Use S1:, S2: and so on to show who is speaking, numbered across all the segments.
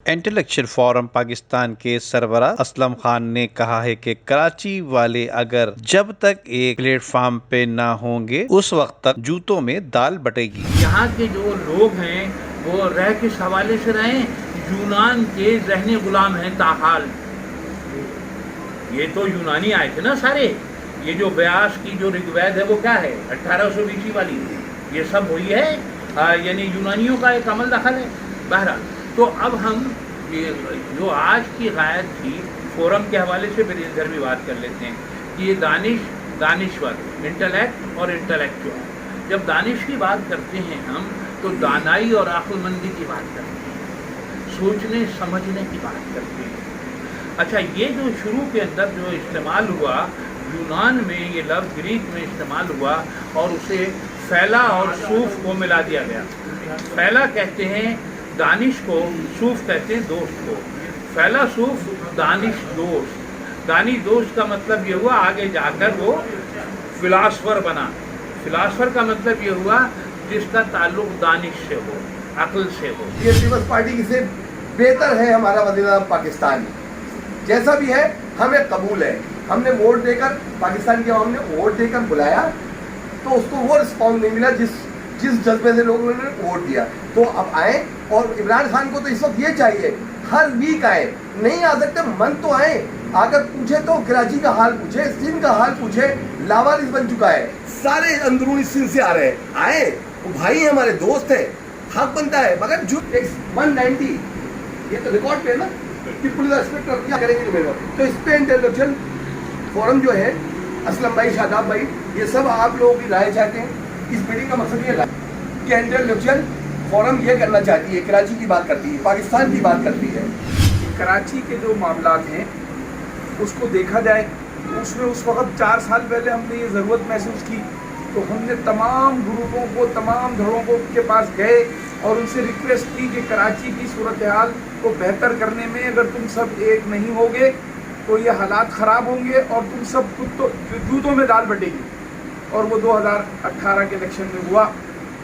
S1: Intellectual forum Pakistan کے سربراہ اسلم خان نے کہا ہے کہ کراچی والے اگر جب تک ایک پلیٹ فارم پہ نہ ہوں گے اس وقت تک جوتوں میں دال بٹے گی۔
S2: یہاں کے جو لوگ ہیں وہ رہ کس حوالے سے رہیں؟ یونان کے ذہنی غلام ہیں تاحال۔ یہ تو یونانی آئے تھے نا سارے، یہ جو بیاس کی جو رگوید ہے وہ کیا ہے 1800 BC والی، یہ سب وہی ہے، یعنی یونانیوں کا ایک عمل دخل ہے۔ بہرحال تو اب ہم جو آج کی غائب تھی فورم کے حوالے سے پھر ادھر بھی بات کر لیتے ہیں کہ یہ دانشور، انٹلیکٹ اور انٹلیکچوئل۔ جب دانش کی بات کرتے ہیں ہم تو دانائی اور عقل مندی کی بات کرتے ہیں، سوچنے سمجھنے کی بات کرتے ہیں۔ اچھا، یہ جو شروع کے اندر جو استعمال ہوا یونان میں، یہ لفظ گریک میں استعمال ہوا اور اسے فیلا اور صوف کو ملا دیا گیا۔ فیلا کہتے ہیں دانش کو، صوف کہتے ہیں دوست کو۔ فیلا صوف، دانش دوست۔ دانش دوست کا مطلب یہ ہوا آگے جا کر وہ فلاسفر بنا۔ فلاسفر کا مطلب یہ ہوا جس کا تعلق دانش سے ہو، عقل سے ہو۔
S3: یہ پیپلز پارٹی سے بہتر ہے ہمارا وزیر اعظم پاکستان، جیسا بھی ہے ہمیں قبول ہے۔ ہم نے ووٹ دے کر، پاکستان کی عوام نے ووٹ دے کر بلایا تو اس کو وہ رسپانس نہیں ملا جس جذبے سے لوگوں نے ووٹ دیا۔ تو اب آئیں، اور عمران خان کو تو اس وقت یہ چاہیے ہر ویک آئے، نہیں آ سکتے من تو آئیں، آ کر پوچھے تو کراچی کا حال پوچھے، سندھ کا حال پوچھے، لاوارث بن چکا ہے، سارے اندرونی سندھ سے آ رہے ہیں، آئے، وہ بھائی ہیں ہمارے، دوست ہیں، حق بنتا ہے۔ مگر جو 190 یہ تو ریکارڈ پہ ہے نا کہ پولیس انسپیکٹر کیا کریں گے تو اس پہ انٹلیکچوئل فورم جو ہے، اسلم بھائی، شاداب بھائی، یہ سب آپ لوگوں کی رائے چاہتے ہیں۔ اس میٹنگ کا مقصد یہ ہے کہ انٹلیکچوئل فورم یہ کرنا چاہتی ہے، کراچی کی بات کرتی ہے، پاکستان کی بات کرتی ہے۔
S4: کراچی کے جو معاملات ہیں اس کو دیکھا جائے، اس میں اس وقت 4 سال پہلے ہم نے یہ ضرورت محسوس کی تو ہم نے تمام گروپوں کو، تمام دھڑوں کو کے پاس گئے اور ان سے ریکویسٹ کی کہ کراچی کی صورتحال کو بہتر کرنے میں اگر تم سب ایک نہیں ہوگے تو یہ حالات خراب ہوں گے اور تم سب خود تو جوتوں میں دال بٹے گی۔ اور وہ 2018 کے الیکشن میں ہوا۔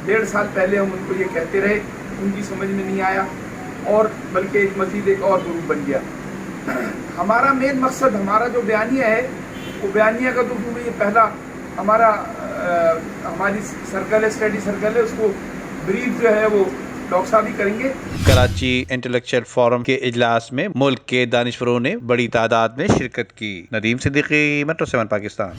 S4: 1.5 سال پہلے ہم ان کو یہ کہتے رہے، ان کی سمجھ میں نہیں آیا اور بلکہ مزید ایک اور گروپ بن گیا۔ ہمارا مین مقصد، ہمارا جو بیانیہ ہے وہ بیانیہ کا تو کیونکہ یہ پہلا ہماری سرکل ہے، اسٹڈی سرکل ہے، اس کو بریف جو ہے وہ ڈاکٹر صاحب ہی کریں گے۔
S1: کراچی انٹلیکچوئل فورم کے اجلاس میں ملک کے دانشوروں نے بڑی تعداد میں شرکت کی۔ ندیم صدیقی، میٹرو 7 پاکستان۔